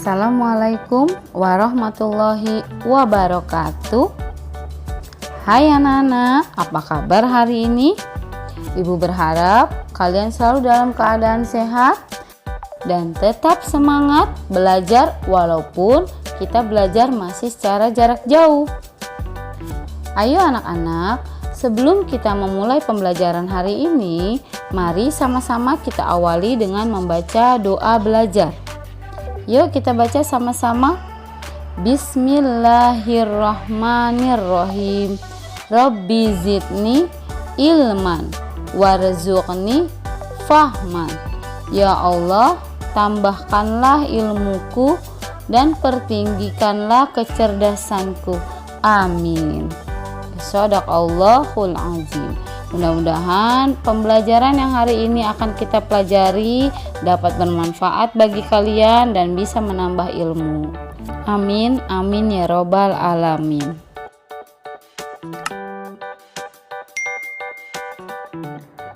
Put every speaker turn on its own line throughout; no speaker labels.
Assalamualaikum warahmatullahi wabarakatuh. Hai anak-anak, apa kabar hari ini? Ibu berharap kalian selalu dalam keadaan sehat dan tetap semangat belajar walaupun kita belajar masih secara jarak jauh. Ayo anak-anak, sebelum kita memulai pembelajaran hari ini, mari sama-sama kita awali dengan membaca doa belajar. Yuk kita baca sama-sama. Bismillahirrahmanirrahim. Rabbi zidni ilman warzuqni fahman. Ya Allah, tambahkanlah ilmuku dan pertinggikanlah kecerdasanku. Amin. Shadaqallahul azim. Mudah-mudahan pembelajaran yang hari ini akan kita pelajari dapat bermanfaat bagi kalian dan bisa menambah ilmu. Amin, amin ya robbal alamin.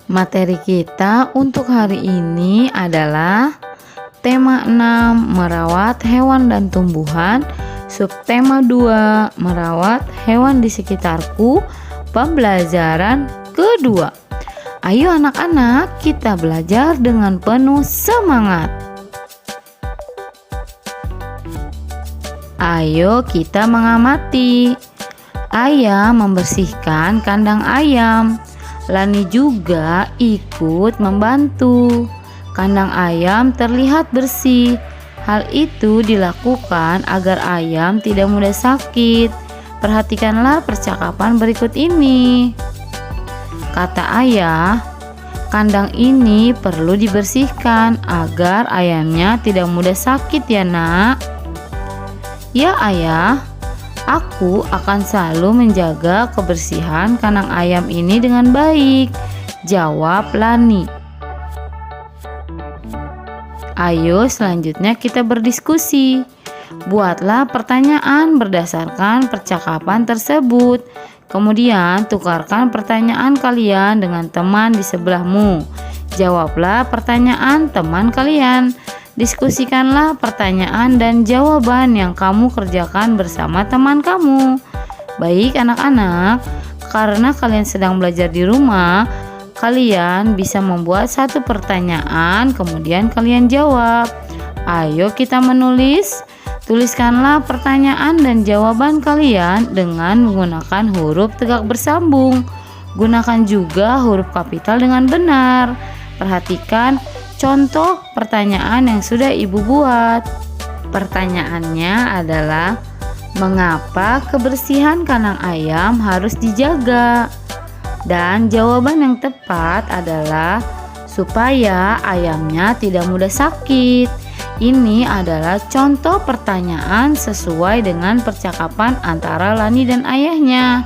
Materi kita untuk hari ini adalah tema 6, merawat hewan dan tumbuhan. Subtema 2, merawat hewan di sekitarku. Pembelajaran kedua. Ayo anak-anak, kita belajar dengan penuh semangat. Ayo kita mengamati. Ayam membersihkan kandang ayam. Lani juga ikut membantu. Kandang ayam terlihat bersih. Hal itu dilakukan agar ayam tidak mudah sakit. Perhatikanlah percakapan berikut ini. Kata ayah, kandang ini perlu dibersihkan agar ayamnya tidak mudah sakit ya nak. Ya ayah, aku akan selalu menjaga kebersihan kandang ayam ini dengan baik, jawab Lani. Ayo selanjutnya kita berdiskusi. Buatlah pertanyaan berdasarkan percakapan tersebut. Kemudian tukarkan pertanyaan kalian dengan teman di sebelahmu. Jawablah pertanyaan teman kalian. Diskusikanlah pertanyaan dan jawaban yang kamu kerjakan bersama teman kamu. Baik anak-anak, karena kalian sedang belajar di rumah, kalian bisa membuat satu pertanyaan kemudian kalian jawab. Ayo kita menulis. Tuliskanlah pertanyaan dan jawaban kalian dengan menggunakan huruf tegak bersambung. Gunakan juga huruf kapital dengan benar. Perhatikan contoh pertanyaan yang sudah ibu buat. Pertanyaannya adalah, mengapa kebersihan kandang ayam harus dijaga? Dan jawaban yang tepat adalah, supaya ayamnya tidak mudah sakit. Ini adalah contoh pertanyaan sesuai dengan percakapan antara Lani dan ayahnya.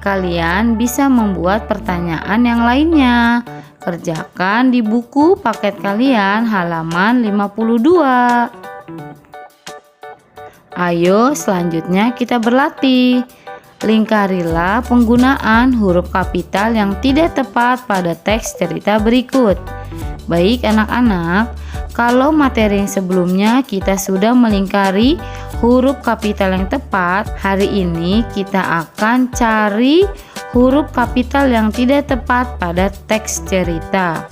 Kalian bisa membuat pertanyaan yang lainnya. Kerjakan di buku paket kalian halaman 52. Ayo selanjutnya kita berlatih. Lingkarilah penggunaan huruf kapital yang tidak tepat pada teks cerita berikut. Baik anak-anak, kalau materi yang sebelumnya kita sudah melingkari huruf kapital yang tepat, hari ini kita akan cari huruf kapital yang tidak tepat pada teks cerita.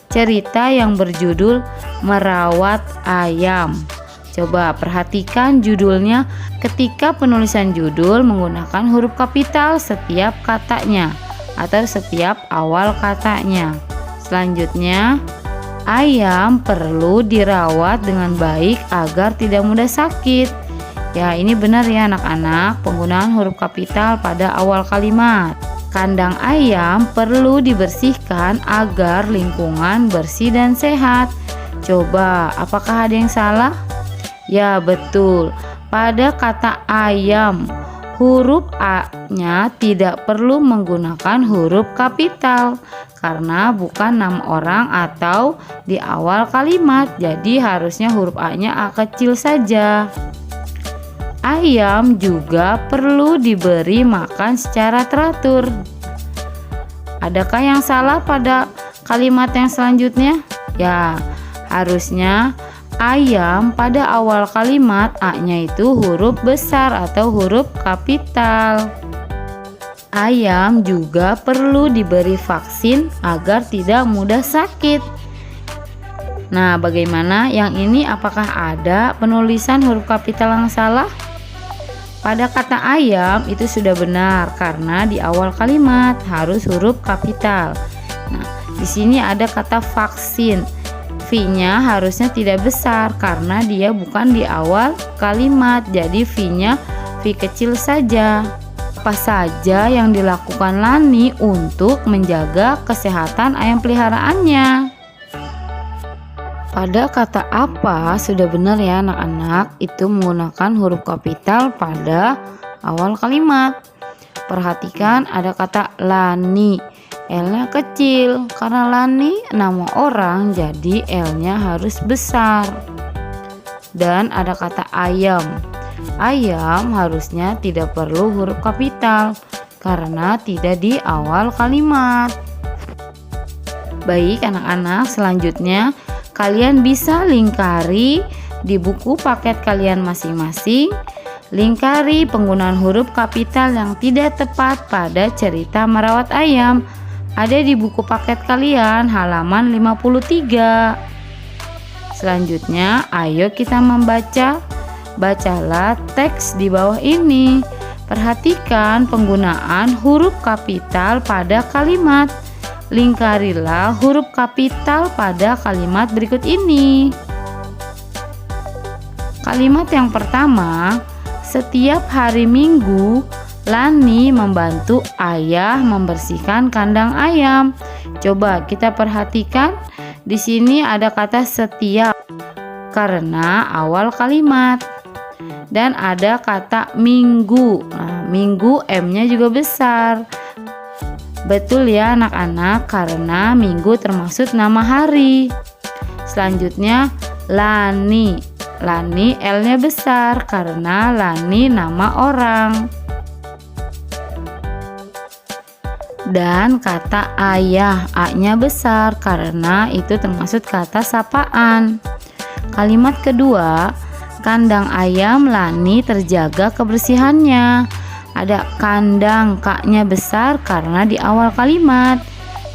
Cerita yang berjudul Merawat Ayam. Coba perhatikan judulnya. Ketika penulisan judul menggunakan huruf kapital setiap katanya atau setiap awal katanya. Selanjutnya, ayam perlu dirawat dengan baik agar tidak mudah sakit. Ya, ini benar ya anak-anak, penggunaan huruf kapital pada awal kalimat. Kandang ayam perlu dibersihkan agar lingkungan bersih dan sehat. Coba, apakah ada yang salah? Ya, betul. Pada kata ayam, huruf A-nya tidak perlu menggunakan huruf kapital karena bukan nama orang atau di awal kalimat. Jadi harusnya huruf A-nya A kecil saja. Ayam juga perlu diberi makan secara teratur. Adakah yang salah pada kalimat yang selanjutnya? Ya, harusnya ayam pada awal kalimat A-nya itu huruf besar atau huruf kapital. Ayam juga perlu diberi vaksin agar tidak mudah sakit. Nah, bagaimana yang ini? Apakah ada penulisan huruf kapital yang salah? Pada kata ayam itu sudah benar karena di awal kalimat harus huruf kapital. Nah, di sini ada kata vaksin. V-nya harusnya tidak besar karena dia bukan di awal kalimat. Jadi V-nya V kecil saja. Apa saja yang dilakukan Lani untuk menjaga kesehatan ayam peliharaannya? Pada kata apa sudah benar ya anak-anak, itu menggunakan huruf kapital pada awal kalimat. Perhatikan ada kata Lani, L-nya kecil karena Lani nama orang, jadi L-nya harus besar. Dan ada kata ayam. Ayam harusnya tidak perlu huruf kapital karena tidak di awal kalimat. Baik anak-anak, selanjutnya kalian bisa lingkari di buku paket kalian masing-masing. Lingkari penggunaan huruf kapital yang tidak tepat pada cerita merawat ayam. Ada di buku paket kalian halaman 53. Selanjutnya, ayo kita membaca. Bacalah teks di bawah ini. Perhatikan penggunaan huruf kapital pada kalimat. Lingkarilah huruf kapital pada kalimat berikut ini. Kalimat yang pertama, setiap hari Minggu Lani membantu ayah membersihkan kandang ayam. Coba kita perhatikan, di sini ada kata setiap karena awal kalimat. Dan ada kata minggu. Nah, minggu M-nya juga besar. Betul ya anak-anak, karena minggu termasuk nama hari. Selanjutnya Lani. Lani L-nya besar karena Lani nama orang. Dan kata ayah, A-nya besar karena itu termasuk kata sapaan. Kalimat kedua, kandang ayam Lani terjaga kebersihannya. Ada kandang, K-nya besar karena di awal kalimat.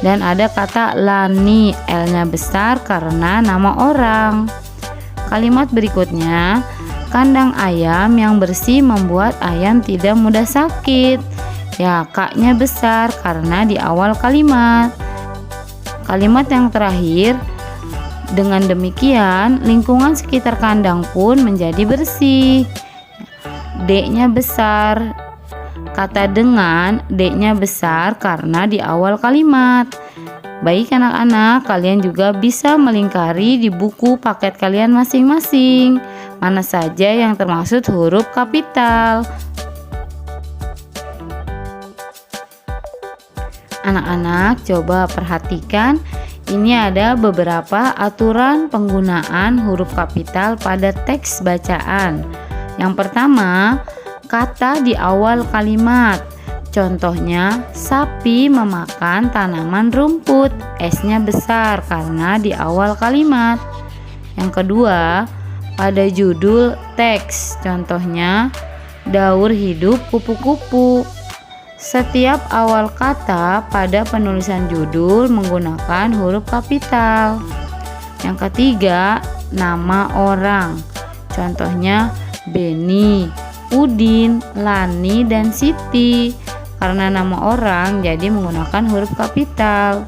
Dan ada kata Lani, L-nya besar karena nama orang. Kalimat berikutnya, kandang ayam yang bersih membuat ayam tidak mudah sakit. Ya, K-nya besar karena di awal kalimat. Kalimat yang terakhir, dengan demikian lingkungan sekitar kandang pun menjadi bersih. D-nya besar. Kata dengan, D-nya besar karena di awal kalimat. Baik anak-anak, kalian juga bisa melingkari di buku paket kalian masing-masing. Mana saja yang termasuk huruf kapital. Anak-anak, coba perhatikan. Ini ada beberapa aturan penggunaan huruf kapital pada teks bacaan. Yang pertama, kata di awal kalimat. Contohnya, sapi memakan tanaman rumput. S-nya besar karena di awal kalimat. Yang kedua, pada judul teks. Contohnya, daur hidup kupu-kupu. Setiap awal kata pada penulisan judul menggunakan huruf kapital. Yang ketiga, nama orang. Contohnya, Beni, Udin, Lani, dan Siti. Karena nama orang jadi menggunakan huruf kapital.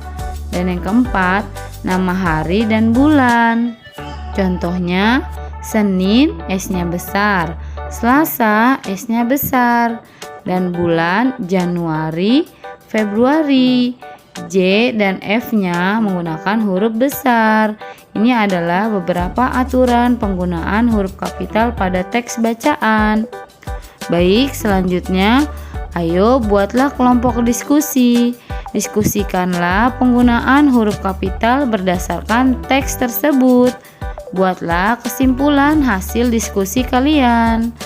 Dan yang keempat, nama hari dan bulan. Contohnya, Senin, S-nya besar. Selasa, S-nya besar. Dan bulan Januari, Februari. J dan F-nya menggunakan huruf besar. Ini adalah beberapa aturan penggunaan huruf kapital pada teks bacaan. Baik, selanjutnya ayo buatlah kelompok diskusi. Diskusikanlah penggunaan huruf kapital berdasarkan teks tersebut. Buatlah kesimpulan hasil diskusi kalian.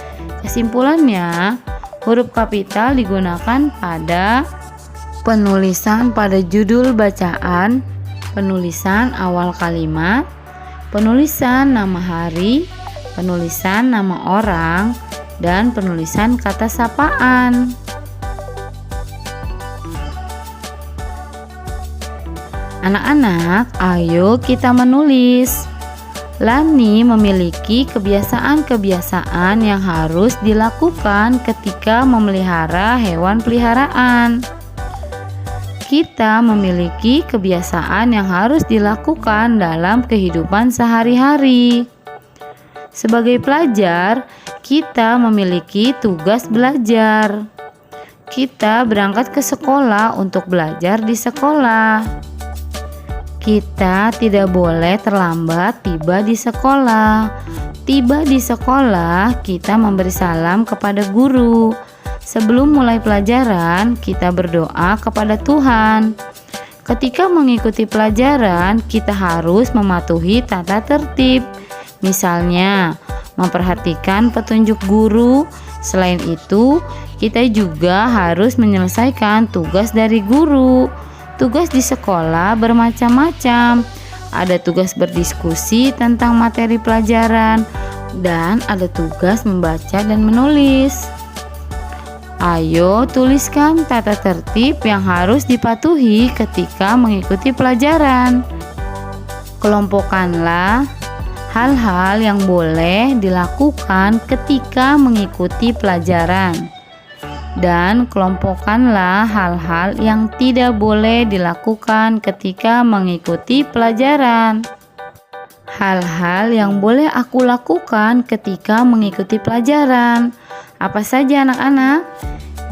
Kesimpulannya, huruf kapital digunakan pada penulisan pada judul bacaan, penulisan awal kalimat, penulisan nama hari, penulisan nama orang, dan penulisan kata sapaan. Anak-anak, ayo kita menulis. Lani memiliki kebiasaan-kebiasaan yang harus dilakukan ketika memelihara hewan peliharaan. Kita memiliki kebiasaan yang harus dilakukan dalam kehidupan sehari-hari. Sebagai pelajar, kita memiliki tugas belajar. Kita berangkat ke sekolah untuk belajar di sekolah. Kita tidak boleh terlambat tiba di sekolah. Tiba di sekolah, kita memberi salam kepada guru. Sebelum mulai pelajaran, kita berdoa kepada Tuhan. Ketika mengikuti pelajaran, kita harus mematuhi tata tertib. Misalnya, memperhatikan petunjuk guru. Selain itu, kita juga harus menyelesaikan tugas dari guru. Tugas di sekolah bermacam-macam. Ada tugas berdiskusi tentang materi pelajaran dan ada tugas membaca dan menulis. Ayo tuliskan tata tertib yang harus dipatuhi ketika mengikuti pelajaran. Kelompokkanlah hal-hal yang boleh dilakukan ketika mengikuti pelajaran. Dan kelompokkanlah hal-hal yang tidak boleh dilakukan ketika mengikuti pelajaran. Hal-hal yang boleh aku lakukan ketika mengikuti pelajaran. Apa saja anak-anak?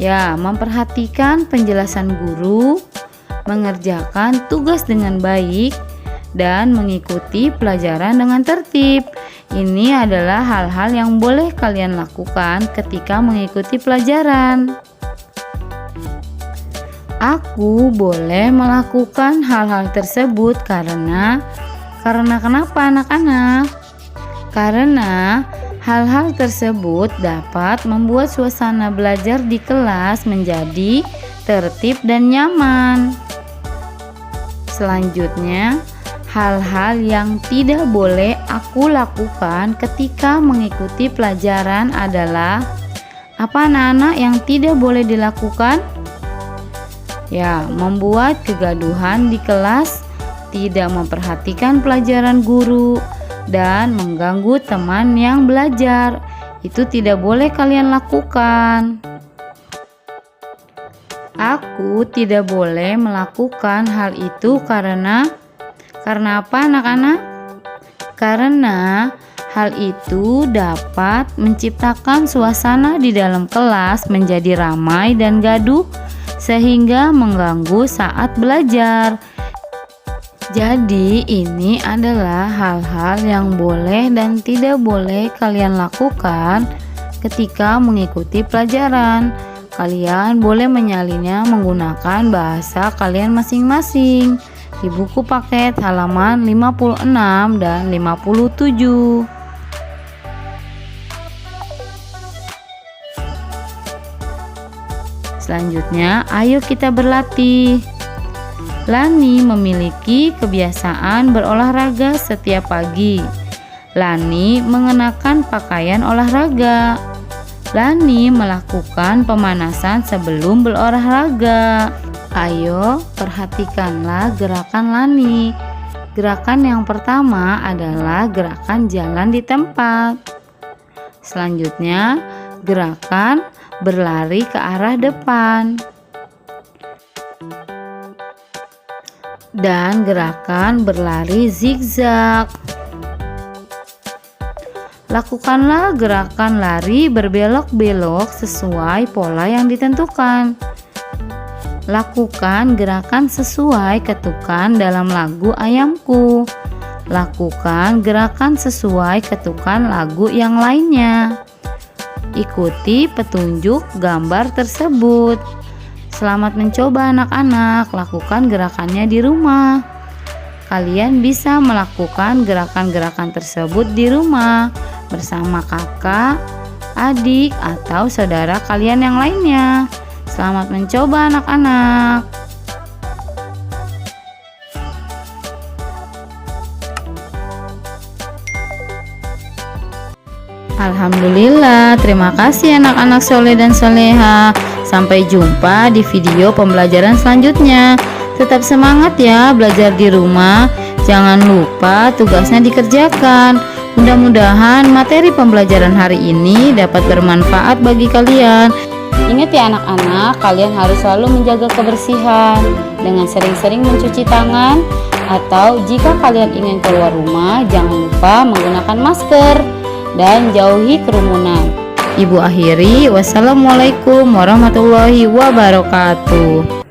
Ya, memperhatikan penjelasan guru, mengerjakan tugas dengan baik, dan mengikuti pelajaran dengan tertib. Ini adalah hal-hal yang boleh kalian lakukan ketika mengikuti pelajaran. Aku boleh melakukan hal-hal tersebut karena kenapa anak-anak? Karena hal-hal tersebut dapat membuat suasana belajar di kelas menjadi tertib dan nyaman. Selanjutnya, hal-hal yang tidak boleh aku lakukan ketika mengikuti pelajaran adalah apa anak-anak yang tidak boleh dilakukan? Ya, membuat kegaduhan di kelas, tidak memperhatikan pelajaran guru, dan mengganggu teman yang belajar. Itu tidak boleh kalian lakukan. Aku tidak boleh melakukan hal itu karena apa anak-anak? Karena hal itu dapat menciptakan suasana di dalam kelas menjadi ramai dan gaduh sehingga mengganggu saat belajar. Jadi ini adalah hal-hal yang boleh dan tidak boleh kalian lakukan ketika mengikuti pelajaran. Kalian boleh menyalinnya menggunakan bahasa kalian masing-masing di buku paket halaman 56 dan 57. Selanjutnya, ayo kita berlatih. Lani memiliki kebiasaan berolahraga setiap pagi. Lani mengenakan pakaian olahraga. Lani melakukan pemanasan sebelum berolahraga. Ayo, perhatikanlah gerakan Lani. Gerakan yang pertama adalah gerakan jalan di tempat. Selanjutnya, gerakan berlari ke arah depan. Dan gerakan berlari zigzag. Lakukanlah gerakan lari berbelok-belok sesuai pola yang ditentukan. Lakukan gerakan sesuai ketukan dalam lagu Ayamku. Lakukan gerakan sesuai ketukan lagu yang lainnya. Ikuti petunjuk gambar tersebut. Selamat mencoba anak-anak, lakukan gerakannya di rumah. Kalian bisa melakukan gerakan-gerakan tersebut di rumah bersama kakak, adik, atau saudara kalian yang lainnya. Selamat mencoba anak-anak. Alhamdulillah, terima kasih anak-anak soleh dan soleha. Sampai jumpa di video pembelajaran selanjutnya. Tetap semangat ya belajar di rumah. Jangan lupa tugasnya dikerjakan. Mudah-mudahan materi pembelajaran hari ini dapat bermanfaat bagi kalian. Ingat ya anak-anak, kalian harus selalu menjaga kebersihan dengan sering-sering mencuci tangan, atau jika kalian ingin keluar rumah jangan lupa menggunakan masker dan jauhi kerumunan. Ibu akhiri, wassalamualaikum warahmatullahi wabarakatuh.